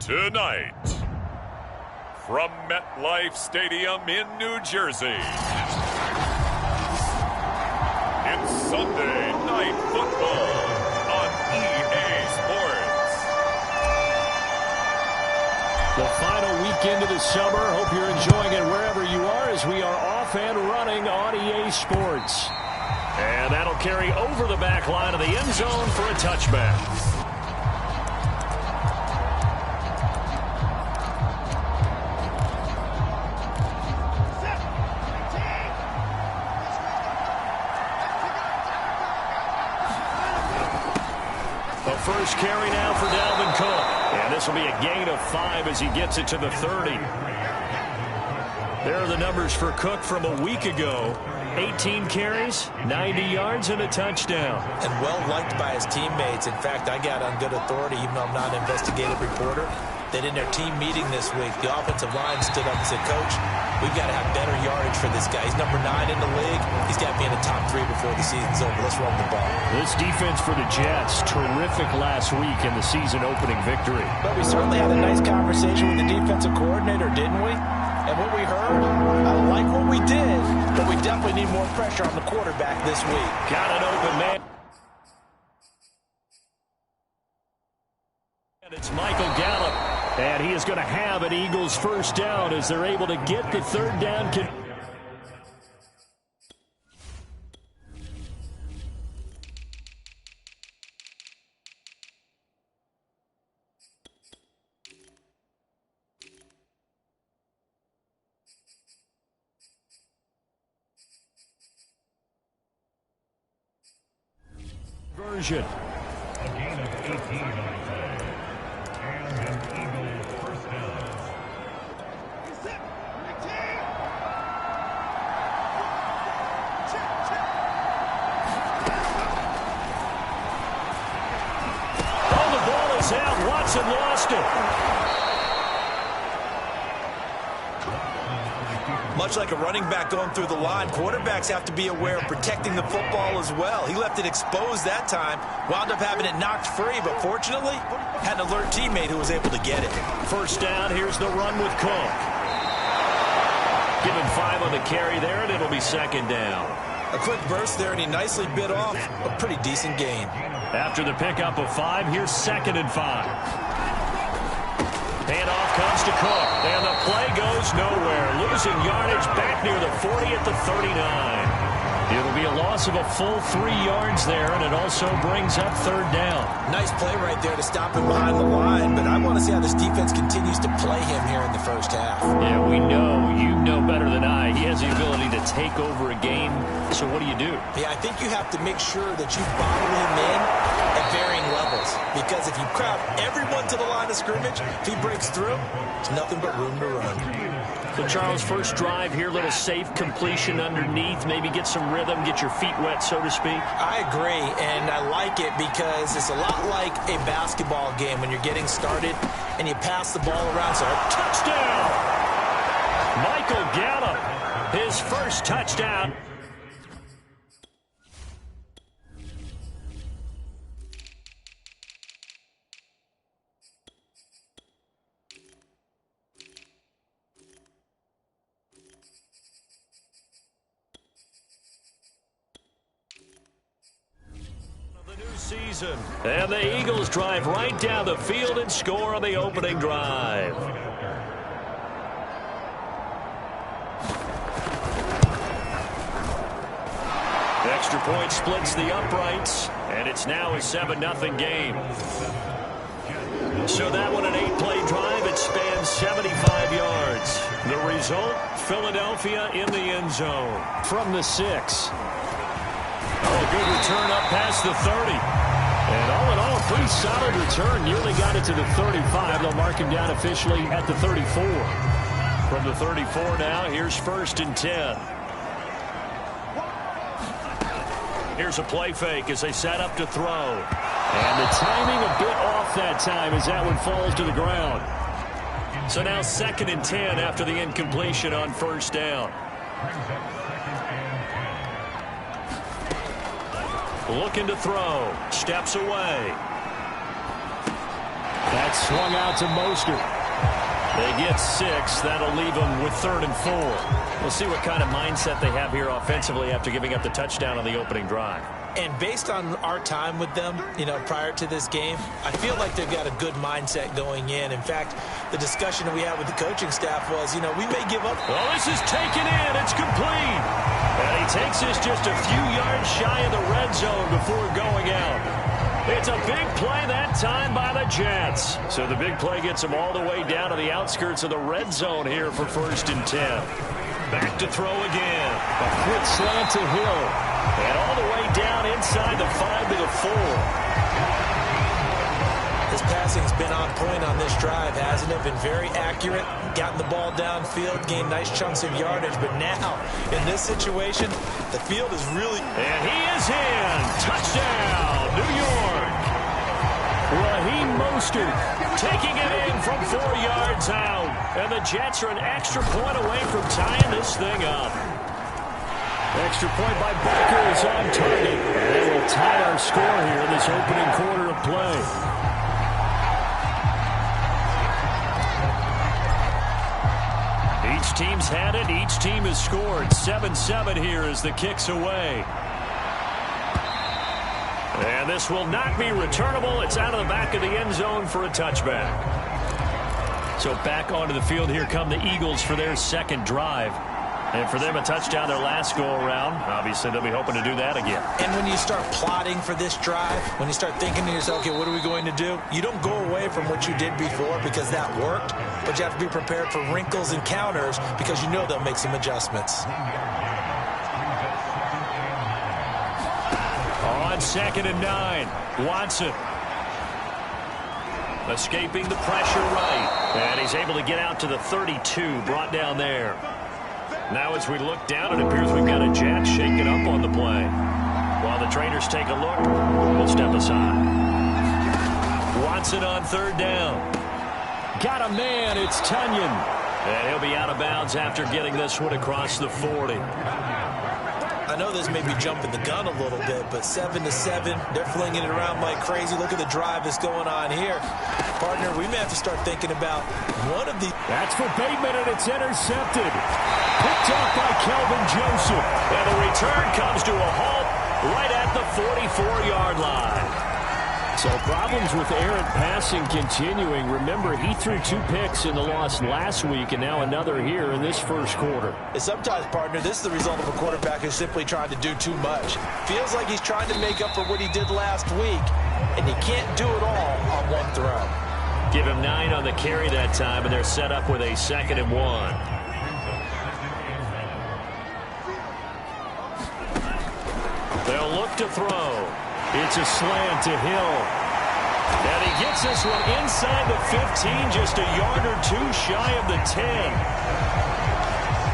Tonight, from MetLife Stadium in New Jersey, it's Sunday Night Football on EA Sports. The final weekend of the summer. Hope you're enjoying it wherever you are as we are off and running on EA Sports. And that'll carry over the back line of the end zone for a touchback. First carry now for Dalvin Cook. And this will be a gain of 5 as he gets it to the 30. There are the numbers for Cook from a week ago. 18 carries, 90 yards, and a touchdown. And well-liked by his teammates. In fact, I got on good authority, even though I'm not an investigative reporter, that in their team meeting this week, the offensive line stood up and said, Coach, we've got to have better yardage for this guy. He's number 9 in the league. He's got to be in the top 3 before the season's over. Let's run the ball. This defense for the Jets, terrific last week in the season-opening victory. But we certainly had a nice conversation with the defensive coordinator, didn't we? And what we heard, I like what we did, but we definitely need more pressure on the quarterback this week. Got an open man. And it's Michael Gallup. And he is going to have an Eagles first down as they're able to get the third down. Version. A gain of 18 on the play. And an Eagle first down. Oh, the ball is out. Watson lost it. Much like a running back going through the line, quarterbacks have to be aware of protecting the football as well. He left it exposed that time, wound up having it knocked free, but fortunately, had an alert teammate who was able to get it. First down, here's the run with Cook. Give him 5 on the carry there, and it'll be second down. A quick burst there, and he nicely bit off a pretty decent gain. After the pickup of 5, here's 2nd and 5. Handoff comes to Cook, and the play goes nowhere. Losing yardage back near the 40 at the 39. It'll be a loss of a full 3 yards there, and it also brings up third down. Nice play right there to stop him behind the line, but I want to see how this defense continues to play him here in the first half. Yeah, we know. You know better than I. He has the ability to take over a game, so what do you do? Yeah, I think you have to make sure that you bottle him in at varying levels, because if you crowd everyone to the line of scrimmage, if he breaks through, it's nothing but room to run. So, Charles, first drive here, little safe completion underneath, maybe get some rhythm, get your feet wet, so to speak. I agree, and I like it because it's a lot like a basketball game when you're getting started and you pass the ball around. So, touchdown! Michael Gallup, his first touchdown. Season. And the Eagles drive right down the field and score on the opening drive. Extra point splits the uprights, and it's now a 7-0 game. So that one, an 8-play drive. It spans 75 yards. The result, Philadelphia in the end zone. From the 6. Oh, good return up past the 30. And all in all, a pretty solid return. Nearly got it to the 35. They'll mark him down officially at the 34. From the 34 now, here's 1st and 10. Here's a play fake as they set up to throw. And the timing a bit off that time as that one falls to the ground. So now 2nd and 10 after the incompletion on 1st down. Looking to throw. Steps away. That's swung out to Mostert. They get 6. That'll leave them with 3rd and 4. We'll see what kind of mindset they have here offensively after giving up the touchdown on the opening drive. And based on our time with them, prior to this game, I feel like they've got a good mindset going in. In fact, the discussion that we had with the coaching staff was, we may give up. Well, this is taken in. It's complete. And he takes this just a few yards shy of the red zone before going out. It's a big play that time by the Jets. So the big play gets them all the way down to the outskirts of the red zone here for 1st and 10. Back to throw again. A quick slant to Hill. And all the way down inside the 5 to the 4. His passing's been on point on this drive, hasn't it? Been very accurate, gotten the ball downfield, gained nice chunks of yardage. But now, in this situation, the field is really... And he is in. Touchdown, New York. Raheem Mostert taking it in from 4 yards out. And the Jets are an extra point away from tying this thing up. Extra point by Baker is on target. And they will tie our score here in this opening quarter of play. Each team's had it. Each team has scored. 7-7 here as the kick's away. And this will not be returnable. It's out of the back of the end zone for a touchback. So back onto the field here come the Eagles for their second drive. And for them, a touchdown their last go-around. Obviously, they'll be hoping to do that again. And when you start plotting for this drive, when you start thinking to yourself, okay, what are we going to do? You don't go away from what you did before because that worked, but you have to be prepared for wrinkles and counters because you know they'll make some adjustments. On 2nd and 9, Watson. Escaping the pressure right. And he's able to get out to the 32, brought down there. Now as we look down, it appears we've got a Jack shaking up on the play. While the trainers take a look, we'll step aside. Watson on 3rd down. Got a man, it's Tunyon. And he'll be out of bounds after getting this one across the 40. I know this may be jumping the gun a little bit, but 7-7, they're flinging it around like crazy. Look at the drive that's going on here. Partner, we may have to start thinking about one of the... That's for Bateman, and it's intercepted. Picked off by Kelvin Joseph. And the return comes to a halt right at the 44-yard line. So problems with errant passing continuing. Remember, he threw 2 picks in the loss last week and now another here in this first quarter. And sometimes, partner, this is the result of a quarterback who's simply trying to do too much. Feels like he's trying to make up for what he did last week, and he can't do it all on one throw. Give him 9 on the carry that time, and they're set up with a 2nd and 1. They'll look to throw. It's a slant to Hill. And he gets this one inside the 15, just a yard or 2 shy of the 10.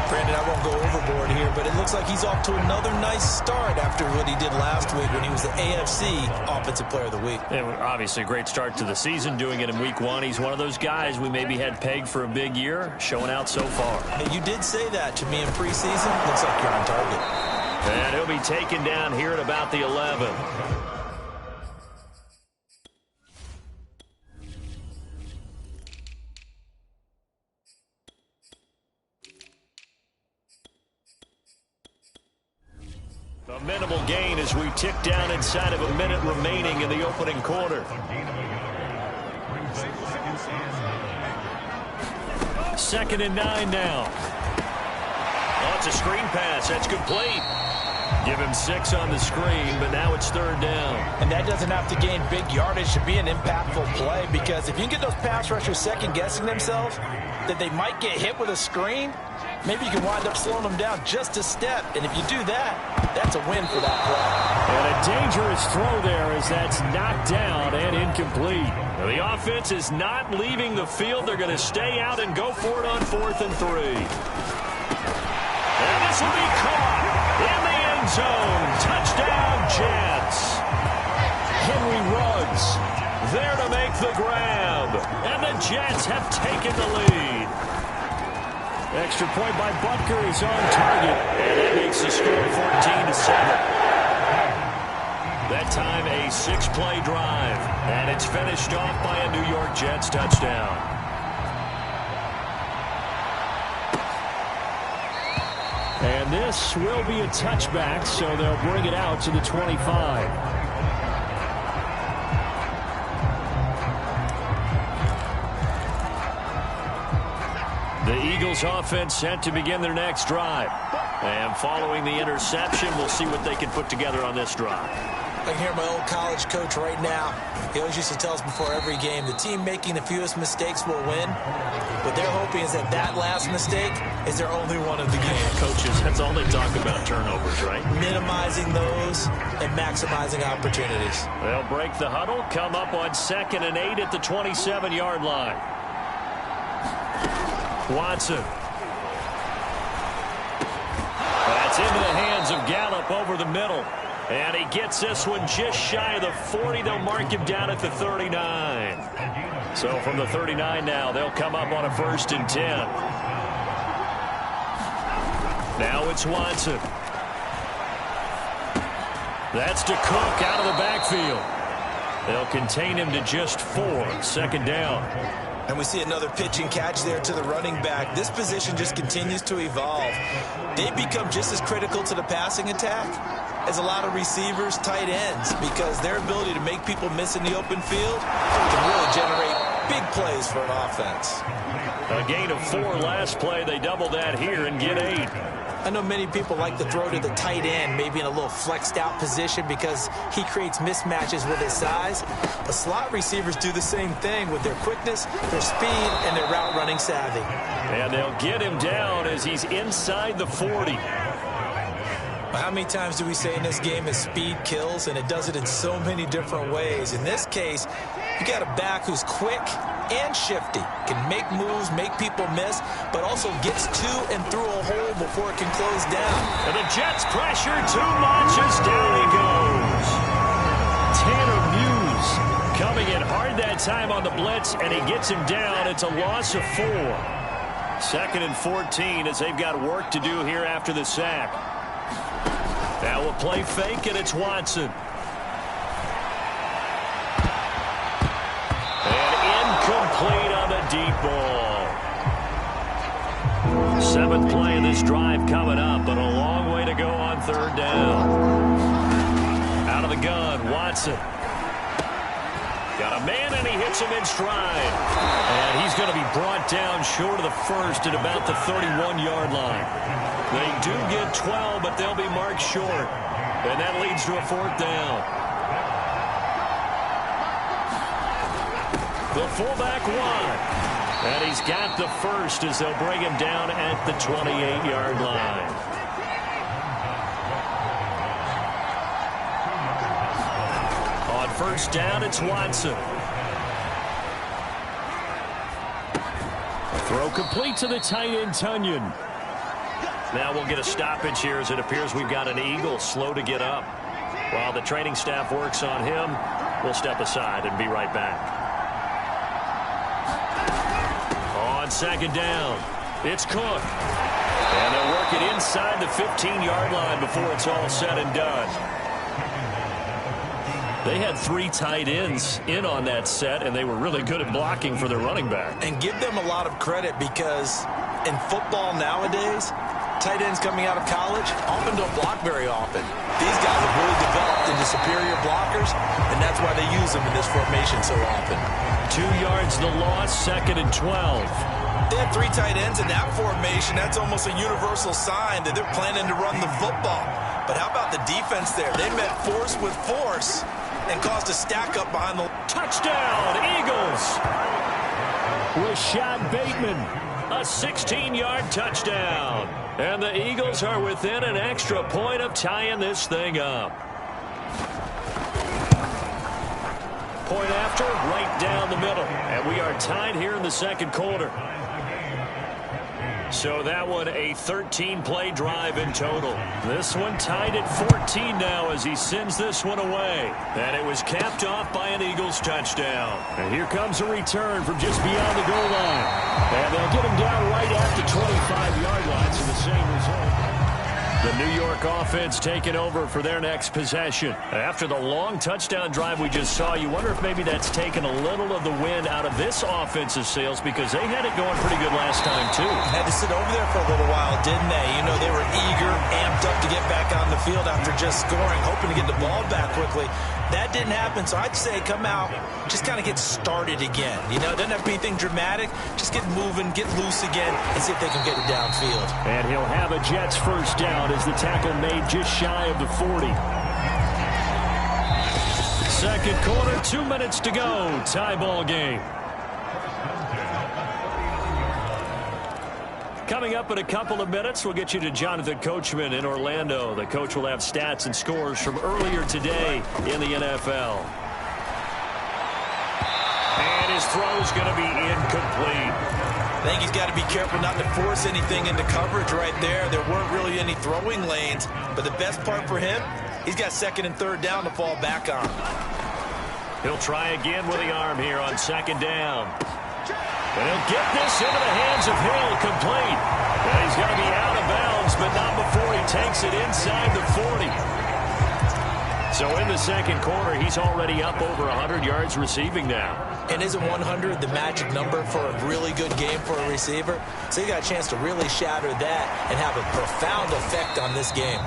Brandon, I won't go overboard here, but it looks like he's off to another nice start after what he did last week when he was the AFC Offensive Player of the Week. And obviously a great start to the season, doing it in Week 1. He's one of those guys we maybe had pegged for a big year, showing out so far. Hey, you did say that to me in preseason. Looks like you're on target. And he'll be taken down here at about the 11. A minimal gain as we tick down inside of a minute remaining in the opening quarter. 2nd and 9 now. Oh, it's a screen pass. That's complete. Give him 6 on the screen, but now it's 3rd down. And that doesn't have to gain big yardage to be an impactful play, because if you can get those pass rushers second-guessing themselves that they might get hit with a screen, maybe you can wind up slowing them down just a step. And if you do that, that's a win for that play. And a dangerous throw there as that's knocked down and incomplete. Now, the offense is not leaving the field. They're going to stay out and go for it on 4th and 3. And this will be caught in the end zone. Touchdown, Jets. Henry Ruggs there to make the grab. And the Jets have taken the lead. Extra point by Butker is on target. And that makes the score 14-7. That That time a 6-play drive. And it's finished off by a New York Jets touchdown. And this will be a touchback, so they'll bring it out to the 25. The Eagles offense set to begin their next drive. And following the interception, we'll see what they can put together on this drive. I can hear my old college coach right now. He always used to tell us before every game, the team making the fewest mistakes will win. What they're hoping is that that last mistake is their only one of the game. Coaches, that's all they talk about, turnovers, right? Minimizing those and maximizing opportunities. They'll break the huddle, come up on 2nd and 8 at the 27-yard line. Watson. That's into the hands of Gallup over the middle. And he gets this one just shy of the 40. They'll mark him down at the 39. So from the 39 now, they'll come up on a 1st and 10. Now it's Watson. That's to Cook out of the backfield. They'll contain him to just 4. 2nd down. And we see another pitch and catch there to the running back. This position just continues to evolve. They become just as critical to the passing attack as a lot of receivers, tight ends, because their ability to make people miss in the open field can really generate big plays for an offense. A gain of 4 last play. They double that here and get 8. I know many people like to throw to the tight end, maybe in a little flexed out position because he creates mismatches with his size. But slot receivers do the same thing with their quickness, their speed, and their route running savvy. And they'll get him down as he's inside the 40. How many times do we say in this game that speed kills, and it does it in so many different ways? In this case, you got a back who's quick and shifty, can make moves, make people miss, but also gets to and through a hole before it can close down. And the Jets pressure too much as down he goes. Tanner Muse coming in hard that time on the blitz, and he gets him down. It's a loss of 4. 2nd and 14 as they've got work to do here after the sack. Now we'll play fake, and it's Watson. And incomplete on the deep ball. 7th play of this drive coming up, but a long way to go on 3rd down. Out of the gun, Watson. Got a man, and he hits him in stride. And he's going to be brought down short of the 1st at about the 31-yard line. They do get 12, but they'll be marked short. And that leads to a 4th down. The fullback won. And he's got the 1st as they'll bring him down at the 28-yard line. On 1st down, it's Watson. Throw complete to the tight end, Tunyon. Now we'll get a stoppage here as it appears we've got an Eagle slow to get up. While the training staff works on him, we'll step aside and be right back. On 2nd down, it's Cook. And they'll work it inside the 15-yard line before it's all said and done. They had 3 tight ends in on that set, and they were really good at blocking for their running back. And give them a lot of credit because in football nowadays, tight ends coming out of college often don't block very often. These guys have really developed into superior blockers, and that's why they use them in this formation so often. 2 yards the loss, 2nd and 12. They had 3 tight ends in that formation. That's almost a universal sign that they're planning to run the football. But how about the defense there? They met force with force and caused a stack up behind the... Touchdown, Eagles! Rashad Bateman, a 16-yard touchdown. And the Eagles are within an extra point of tying this thing up. Point after, right down the middle. And we are tied here in the 2nd quarter. So that one a 13-play drive in total. This one tied at 14 now as he sends this one away. And it was capped off by an Eagles touchdown. And here comes a return from just beyond the goal line. And they'll get him down right at the 25-yard line, so the same result. The New York offense taking over for their next possession. After the long touchdown drive we just saw, you wonder if maybe that's taken a little of the wind out of this offensive sails, because they had it going pretty good last time, too. Had to sit over there for a little while, didn't they? You know, they were eager, amped up to get back on the field after just scoring, hoping to get the ball back quickly. That didn't happen, so I'd say come out, just kind of get started again. You know, it doesn't have to be anything dramatic. Just get moving, get loose again, and see if they can get it downfield. And he'll have a Jets first down as the tackle made just shy of the 40. Second quarter, 2 minutes to go. Tie ball game. Coming up in a couple of minutes, we'll get you to Jonathan Coachman in Orlando. The coach will have stats and scores from earlier today in the NFL. And his throw's going to be incomplete. I think he's got to be careful not to force anything into coverage right there. There weren't really any throwing lanes, but the best part for him, he's got second and third down to fall back on. He'll try again with the arm here on second down. And he'll get this into the hands of Hill, complete. And he's going to be out of bounds, but not before he takes it inside the 40. So in the second quarter, he's already up over 100 yards receiving now. And isn't 100 the magic number for a really good game for a receiver? So he got a chance to really shatter that and have a profound effect on this game.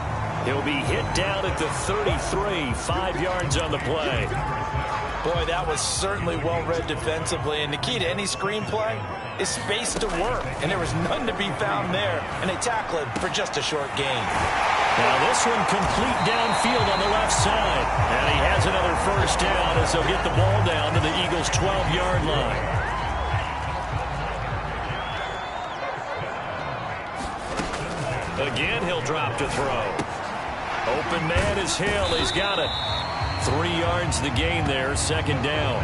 He'll be hit down at the 33, 5 yards on the play. Boy, that was certainly well-read defensively. And the key to any screenplay is space to work. And there was none to be found there. And they tackle it for just a short gain. Now this one complete downfield on the left side. And he has another first down as they'll get the ball down to the Eagles' 12-yard line. Again, he'll drop to throw. Open man is Hill. He's got it. 3 yards the gain there, second down.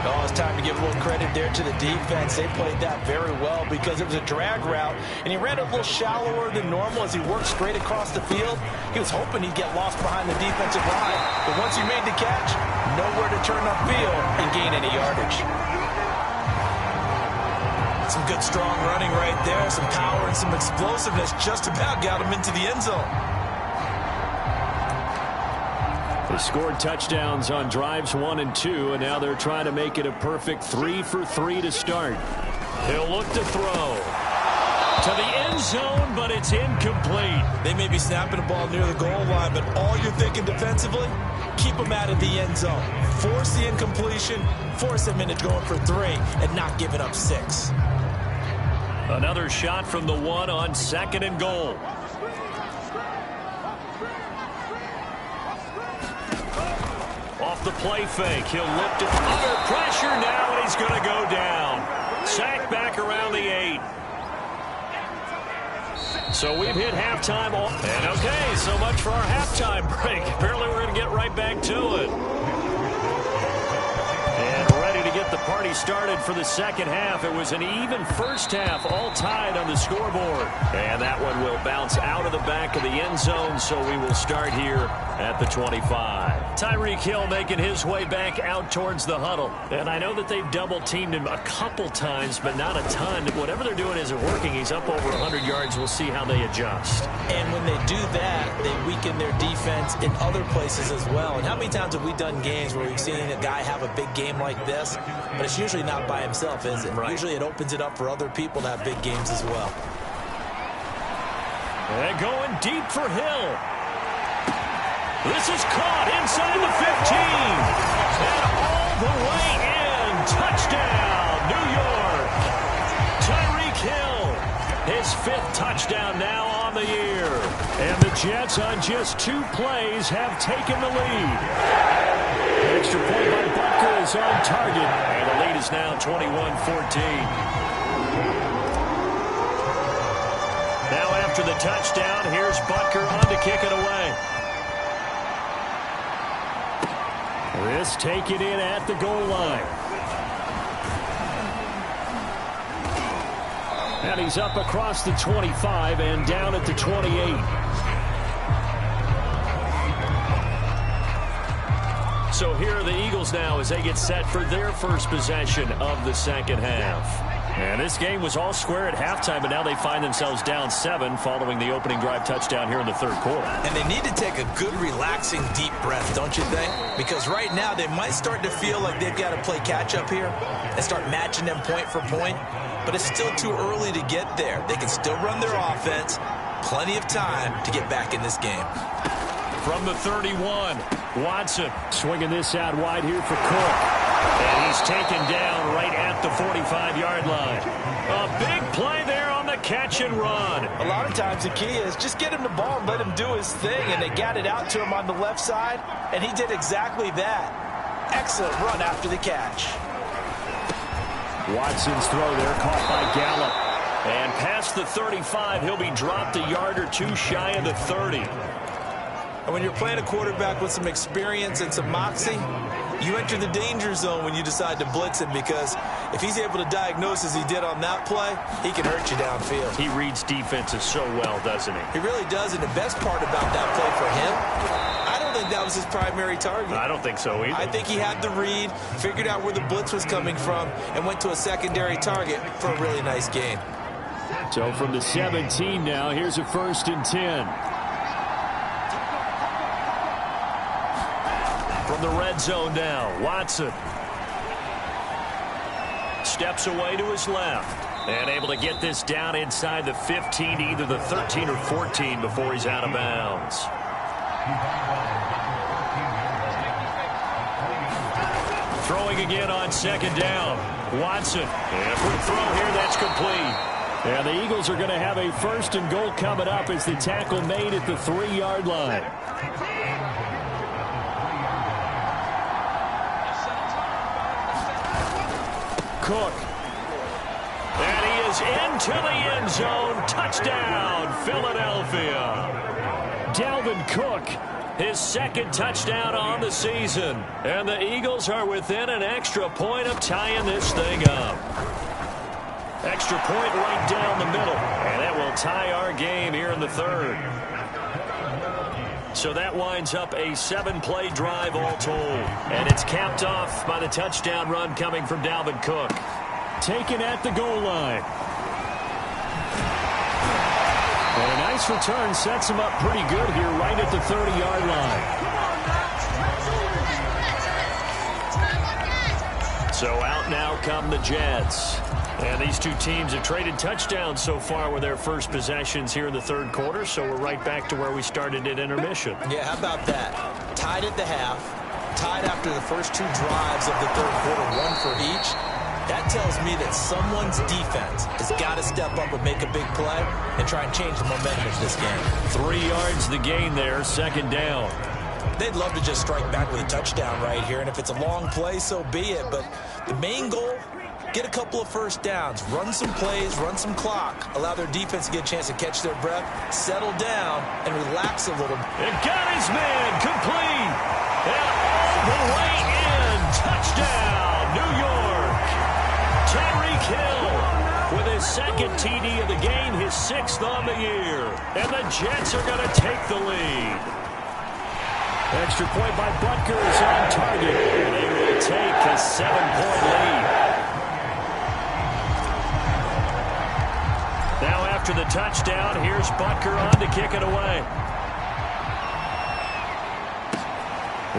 Oh, it's time to give a little credit there to the defense. They played that very well because it was a drag route, and he ran it a little shallower than normal as he worked straight across the field. He was hoping he'd get lost behind the defensive line, but once he made the catch, nowhere to turn upfield and gain any yardage. Some good, strong running right there, some power and some explosiveness just about got him into the end zone. They scored touchdowns on drives 1 and 2, and now they're trying to make it a perfect 3 for 3 to start. He'll look to throw to the end zone, but it's incomplete. They may be snapping the ball near the goal line, but all you're thinking defensively, keep them out of the end zone. Force the incompletion, force them into going for 3, and not giving up 6. Another shot from the 1 on second and goal. Off the play fake, he'll lift it under pressure now, and he's going to go down. Sacked back around the 8. So we've hit halftime. And okay, so much for our halftime break. Apparently we're going to get right back to it. And ready to get the party started for the second half. It was an even first half, all tied on the scoreboard. And that one will bounce out of the back of the end zone, so we will start here at the 25. Tyreek Hill making his way back out towards the huddle. And I know that they've double-teamed him a couple times, but not a ton. Whatever they're doing isn't working. He's up over 100 yards. We'll see how they adjust. And when they do that, they weaken their defense in other places as well. And how many times have we done games where we've seen a guy have a big game like this, but it's usually not by himself, is it? Right. Usually it opens it up for other people to have big games as well. And going deep for Hill. This is caught inside the 15. And all the way in. Touchdown, New York. Tyreek Hill. His 5th touchdown now on the year. And the Jets on just 2 plays have taken the lead. Extra point by Butker is on target. And the lead is now 21-14. Now after the touchdown, here's Butker on to kick it away. This taken in at the goal line. And he's up across the 25 and down at the 28. So here are the Eagles now as they get set for their first possession of the second half. And this game was all square at halftime, but now they find themselves down 7 following the opening drive touchdown here in the third quarter. And they need to take a good, relaxing, deep breath, don't you think? Because right now they might start to feel like they've got to play catch-up here and start matching them point for point. But it's still too early to get there. They can still run their offense. Plenty of time to get back in this game. From the 31, Watson swinging this out wide here for Cook. And he's taken down right at the 45-yard line. A big play there on the catch and run. A lot of times the key is just get him the ball and let him do his thing. And they got it out to him on the left side, and he did exactly that. Excellent run after the catch. Watson's throw there caught by Gallup. And past the 35, he'll be dropped a yard or two shy of the 30. And when you're playing a quarterback with some experience and some moxie, you enter the danger zone when you decide to blitz him, because if he's able to diagnose as he did on that play, he can hurt you downfield. He reads defenses so well, doesn't he? He really does, and the best part about that play for him, I don't think that was his primary target. I don't think so either. I think he had the read, figured out where the blitz was coming from, and went to a secondary target for a really nice gain. So from the 17 now, here's a 1st and 10. From the red zone now, Watson steps away to his left and able to get this down inside the 15, either the 13 or 14 before he's out of bounds. Throwing again on 2nd down, Watson. And for the throw here, that's complete. And the Eagles are going to have a 1st and goal coming up as the tackle made at the 3-yard line. Cook. And he is into the end zone. Touchdown, Philadelphia. Dalvin Cook, his 2nd touchdown on the season. And the Eagles are within an extra point of tying this thing up. Extra point right down the middle. And that will tie our game here in the 3rd. So that winds up a 7-play drive all told. And it's capped off by the touchdown run coming from Dalvin Cook. Taken at the goal line. And a nice return sets him up pretty good here right at the 30-yard line. So out now come the Jets. And these two teams have traded touchdowns so far with their first possessions here in the 3rd quarter, so we're right back to where we started at intermission. Yeah, how about that? Tied at the half, tied after the first 2 drives of the 3rd quarter, 1 for each. That tells me that someone's defense has got to step up and make a big play and try and change the momentum of this game. 3 yards the gain there, 2nd down. They'd love to just strike back with a touchdown right here, and if it's a long play, so be it. But the main goal, get a couple of 1st downs, run some plays, run some clock, allow their defense to get a chance to catch their breath, settle down, and relax a little. And got his man, complete, and all the way in, touchdown, New York. Tyreek Hill with his 2nd TD of the game, his 6th on the year. And the Jets are going to take the lead. Extra point by Butker is on target. And they will take a 7-point lead. Now after the touchdown, here's Butker on to kick it away.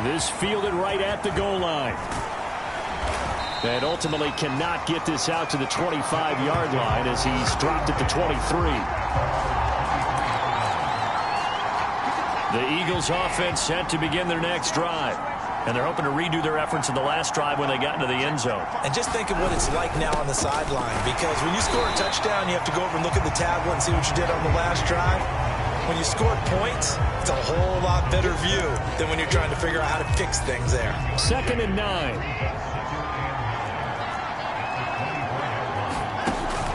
This fielded right at the goal line. And ultimately cannot get this out to the 25-yard line as he's dropped at the 23. The Eagles offense set to begin their next drive. And they're hoping to redo their efforts in the last drive when they got into the end zone. And just think of what it's like now on the sideline, because when you score a touchdown, you have to go over and look at the tablet and see what you did on the last drive. When you score points, it's a whole lot better view than when you're trying to figure out how to fix things there. 2nd and 9.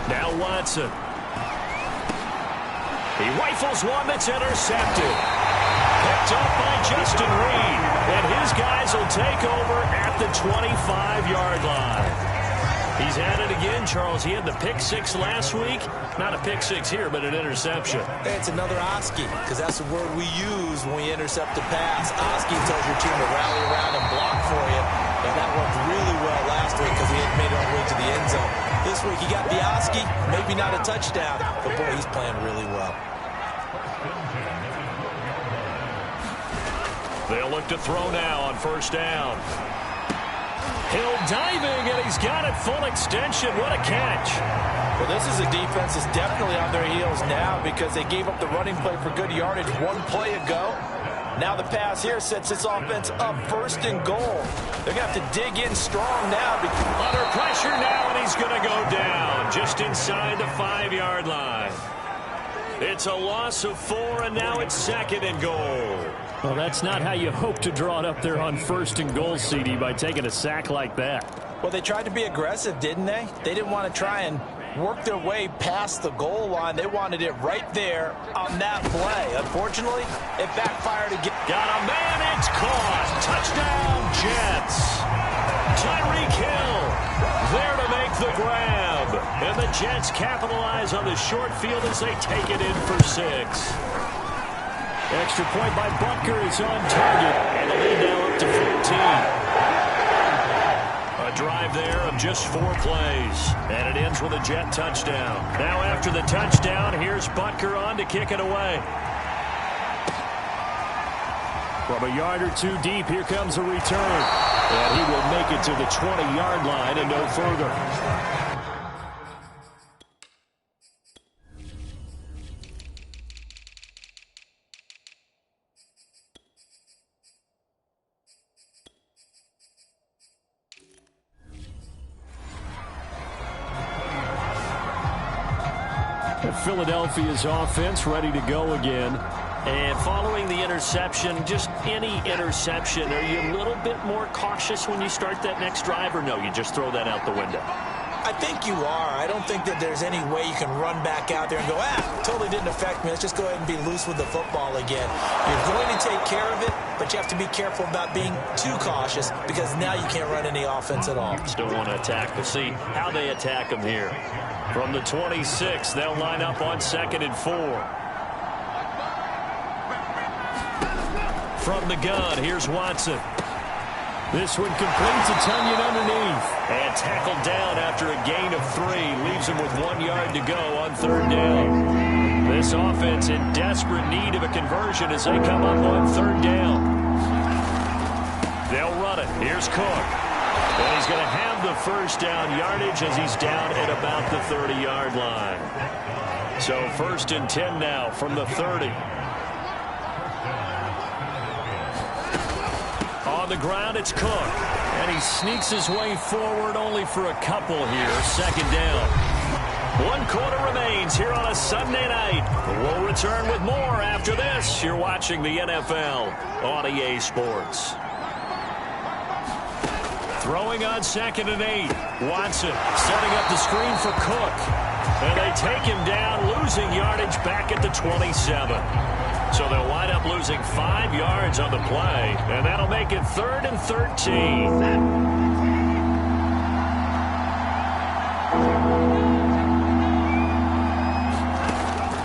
Now Watson. He rifles one that's intercepted. Picked up by Justin Reed. And his guys will take over at the 25-yard line. He's at it again, Charles. He had the pick 6 last week. Not a pick 6 here, but an interception. Hey, it's another Oski, because that's the word we use when we intercept a pass. Oski tells your team to rally around and block for you. And that worked really well last week because he had made it all the way to the end zone. This week he got Biaski, maybe not a touchdown, but boy, he's playing really well. They'll look to throw now on first down. Hill diving, and he's got it full extension. What a catch. Well, this is a defense that's definitely on their heels now because they gave up the running play for good yardage one play ago. Now the pass here sets this offense up first and goal. They're going to have to dig in strong now. Under pressure now, and he's going to go down just inside the 5-yard line. It's a loss of 4, and now it's second and goal. Well, that's not how you hope to draw it up there on first and goal, CD, by taking a sack like that. Well, they tried to be aggressive, didn't they? They didn't want to try and work their way past the goal line. They wanted it right there on that play. Unfortunately, it backfired again. Got a man, it's caught. Touchdown, Jets. Tyreek Hill there to make the grab. And the Jets capitalize on the short field as they take it in for 6. Extra point by Butker is on target. And the lead now up to 14. A drive there of just 4 plays. And it ends with a Jet touchdown. Now after the touchdown, here's Butker on to kick it away. From a yard or 2 deep, here comes a return. And he will make it to the 20-yard line and no further. Philadelphia's offense ready to go again. And following the interception, just any interception, are you a little bit more cautious when you start that next drive, or no, you just throw that out the window? I think you are. I don't think that there's any way you can run back out there and go, totally didn't affect me. Let's just go ahead and be loose with the football again. You're going to take care of it, but you have to be careful about being too cautious because now you can't run any offense at all. Still want to attack. We'll see how they attack them here. From the 26, they'll line up on 2nd and 4. From the gun, here's Watson. This one completes a Tunyon underneath. And tackled down after a gain of 3. Leaves him with 1 yard to go on 3rd down. This offense in desperate need of a conversion as they come up on 3rd down. They'll run it. Here's Cook. And he's going to have the first down yardage as he's down at about the 30-yard line. So 1st and 10 now from the 30. On the ground, it's Cook. And he sneaks his way forward only for a couple here. 2nd down. 1 quarter remains here on a Sunday night. We'll return with more after this. You're watching the NFL on EA Sports. Throwing on 2nd and 8. Watson setting up the screen for Cook. And they take him down, losing yardage back at the 27. So they'll wind up losing 5 yards on the play. And that'll make it 3rd and 13.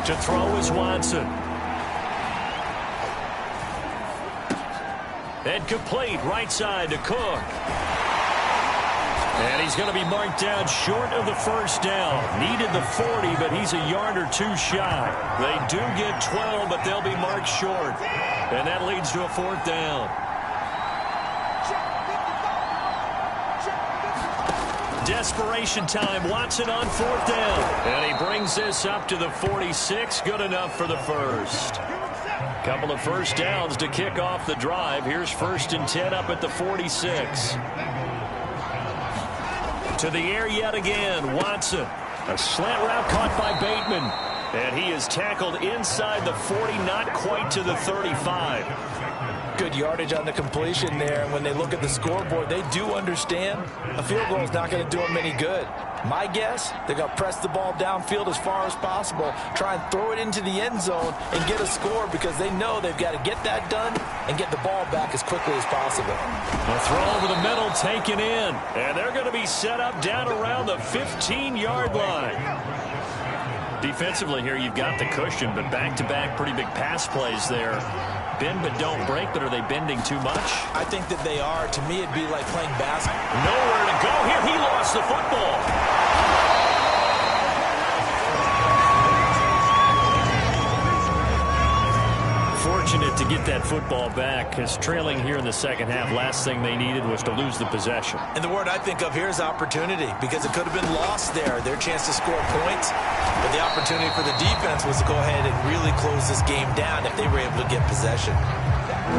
To throw is Watson. And complete right side to Cook. And he's going to be marked down short of the first down. Needed the 40, but he's a yard or 2 shy. They do get 12, but they'll be marked short. And that leads to a 4th down. Desperation time. Watson on 4th down. And he brings this up to the 46. Good enough for the first. Couple of first downs to kick off the drive. Here's 1st and 10 up at the 46. To the air yet again. Watson. A slant route caught by Bateman. And he is tackled inside the 40, not quite to the 35. Good yardage on the completion there. And when they look at the scoreboard, they do understand a field goal is not going to do them any good. My guess, they're going to press the ball downfield as far as possible, try and throw it into the end zone and get a score because they know they've got to get that done and get the ball back as quickly as possible. A throw over the middle taken in. And they're going to be set up down around the 15-yard line. Defensively here, you've got the cushion, but back-to-back pretty big pass plays there. bend but don't break, but are they bending too much? I think that they are. To me, it'd be like playing basketball. Nowhere to go here. He lost the football. Fortunate to get that football back, because trailing here in the second half, last thing they needed was to lose the possession. And the word I think of here is opportunity, because it could have been lost there, their chance to score points. But the opportunity for the defense was to go ahead and really close this game down if they were able to get possession.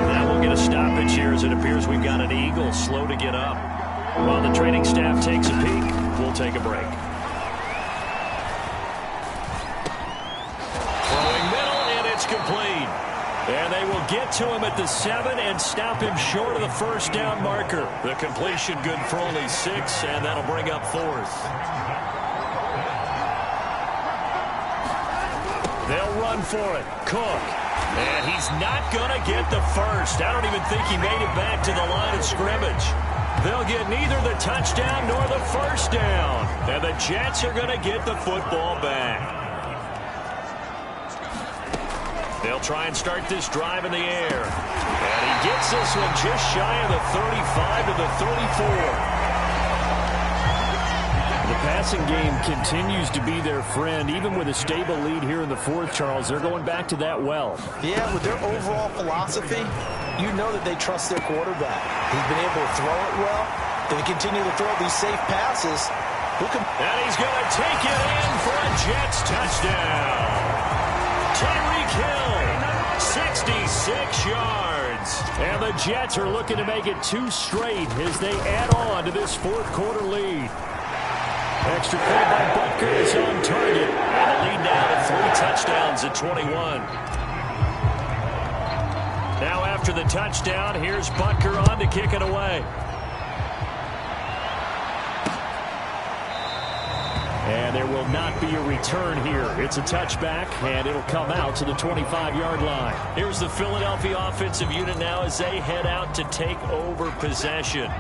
Now we'll get a stoppage here as it appears we've got an Eagle slow to get up. While the training staff takes a peek, we'll take a break. Throwing middle, and it's complete. And they will get to him at the 7 and stop him short of the first down marker. The completion good for only 6, and that'll bring up 4th. They'll run for it. Cook. And he's not going to get the first. I don't even think he made it back to the line of scrimmage. They'll get neither the touchdown nor the first down. And the Jets are going to get the football back. They'll try and start this drive in the air. And he gets this one just shy of the 35 to the 34. The passing game continues to be their friend. Even with a stable lead here in the 4th, Charles, they're going back to that well. Yeah, with their overall philosophy, you know that they trust their quarterback. He's been able to throw it well. They continue to throw these safe passes. And he's going to take it in for a Jets touchdown. Tyreek Hill, 66 yards. And the Jets are looking to make it 2 straight as they add on to this 4th quarter lead. Extra point by Butker is on target. And the lead now to 3 touchdowns at 21. Now after the touchdown, here's Butker on to kick it away. And there will not be a return here. It's a touchback, and it'll come out to the 25-yard line. Here's the Philadelphia offensive unit now as they head out to take over possession.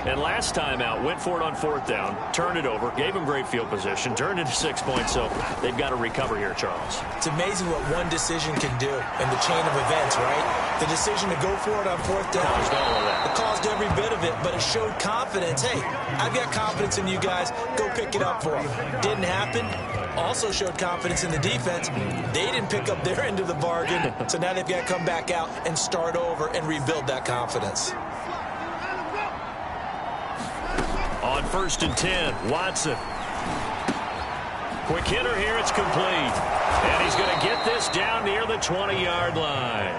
And last time out, went for it on 4th down, turned it over, gave them great field position, turned into 6 points, so they've got to recover here, Charles. It's amazing what one decision can do in the chain of events, right? The decision to go for it on 4th down. Caused all of that. It caused every bit of it, but it showed confidence. Hey, I've got confidence in you guys. Go pick it up for them. Didn't happen. Also showed confidence in the defense. They didn't pick up their end of the bargain, so now they've got to come back out and start over and rebuild that confidence. On 1st and 10, Watson. Quick hitter here, it's complete. And he's going to get this down near the 20-yard line.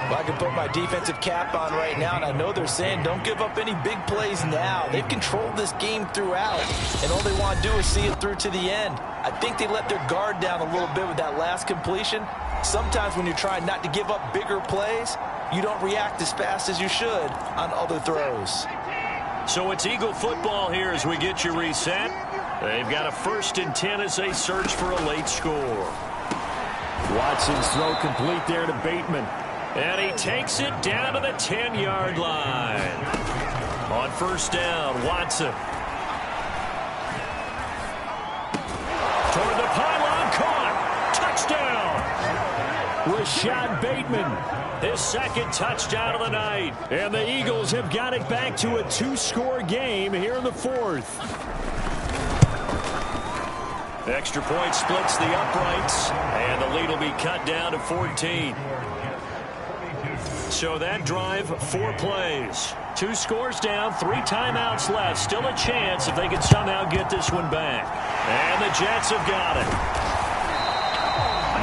Well, I can put my defensive cap on right now, and I know they're saying don't give up any big plays now. They've controlled this game throughout, and all they want to do is see it through to the end. I think they let their guard down a little bit with that last completion. Sometimes when you're trying not to give up bigger plays, you don't react as fast as you should on other throws. So it's Eagle football here as we get you reset. They've got a 1st and 10 as they search for a late score. Watson's throw complete there to Bateman. And he takes it down to the 10-yard line. On 1st down, Watson. Toward the pylon, caught. Touchdown. Rashad Bateman. His 2nd touchdown of the night. And the Eagles have got it back to a 2-score game here in the 4th. Extra point splits the uprights. And the lead will be cut down to 14. So that drive, 4 plays. 2 scores down, 3 timeouts left. Still a chance if they can somehow get this one back. And the Jets have got it.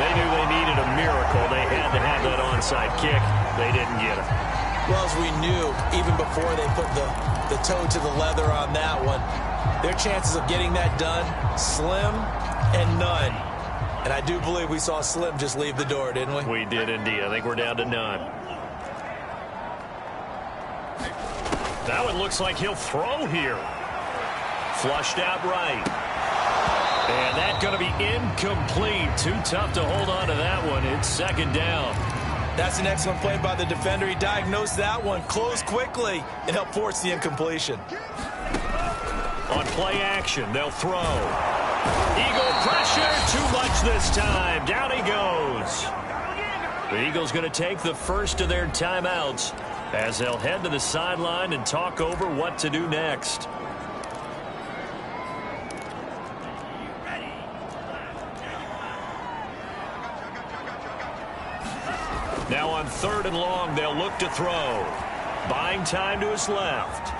They knew they needed a miracle. They had to have that onside kick. They didn't get it. Well, as we knew, even before they put the toe to the leather on that one, their chances of getting that done, slim and none. And I do believe we saw Slim just leave the door, didn't we? We did indeed. I think we're down to none. That one looks like he'll throw here. Flushed out right. And that's going to be incomplete. Too tough to hold on to that one. It's 2nd down. That's an excellent play by the defender. He diagnosed that one, closed quickly, and helped force the incompletion. On play action, they'll throw. Eagle pressure, too much this time. Down he goes. The Eagles going to take the first of their timeouts as they'll head to the sideline and talk over what to do next. Now on 3rd and long, they'll look to throw. Buying time to his left.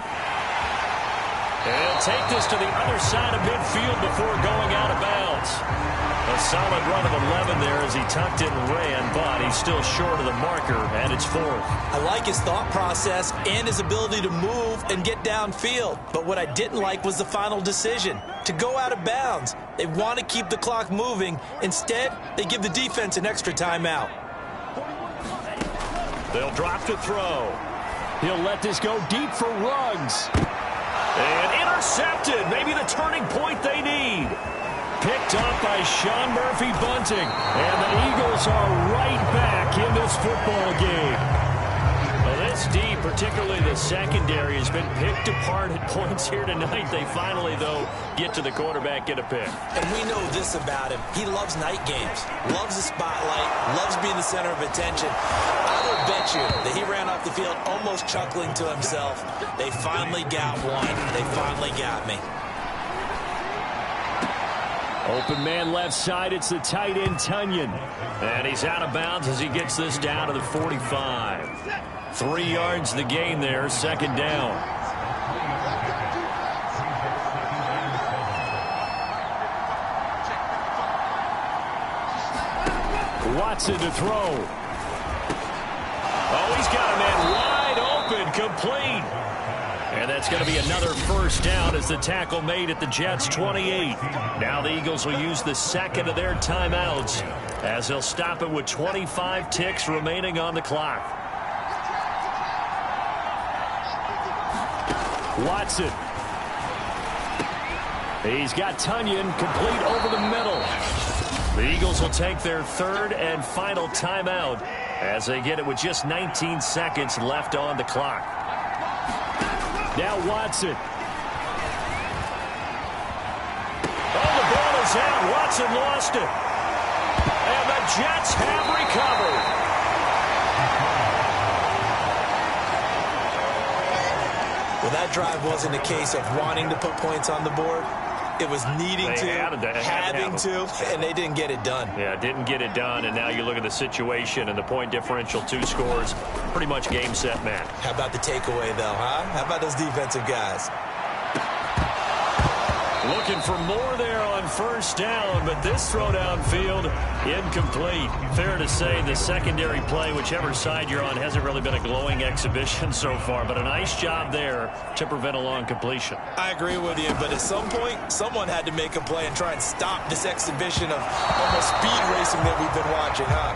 And he'll take this to the other side of midfield before going out of bounds. A solid run of 11 there as he tucked it and ran, but he's still short of the marker, and it's 4th. I like his thought process and his ability to move and get downfield. But what I didn't like was the final decision, to go out of bounds. They want to keep the clock moving. Instead, they give the defense an extra timeout. They'll drop to throw. He'll let this go deep for Ruggs. And intercepted. Maybe the turning point they need. Picked up by Sean Murphy-Bunting. And the Eagles are right back in this football game. Well, this D, particularly the secondary, has been picked apart at points here tonight. They finally, though, get to the quarterback, get a pick. And we know this about him. He loves night games, loves the spotlight, loves being the center of attention. I will bet you that he ran off the field almost chuckling to himself. They finally got one. They finally got me. Open man left side. It's the tight end, Tonyan. And he's out of bounds as he gets this down to the 45. 3 yards the gain there, 2nd down. Watson to throw. Oh, he's got a man wide open, complete. And that's going to be another 1st down as the tackle made at the Jets' 28. Now the Eagles will use the 2nd of their timeouts as they'll stop it with 25 ticks remaining on the clock. Watson. He's got Tonyan complete over the middle. The Eagles will take their 3rd and final timeout as they get it with just 19 seconds left on the clock. Now Watson. Oh, the ball is out. Watson lost it. And the Jets have recovered. Well, that drive wasn't a case of wanting to put points on the board. It was needing having to, and they didn't get it done. Yeah, didn't get it done, and now you look at the situation and the point differential, 2 scores, pretty much game, set, match. How about the takeaway, though, huh? How about those defensive guys? Looking for more there on 1st down, but this throw downfield, incomplete. Fair to say the secondary play, whichever side you're on, hasn't really been a glowing exhibition so far, but a nice job there to prevent a long completion. I agree with you, but at some point, someone had to make a play and try and stop this exhibition of almost speed racing that we've been watching, huh?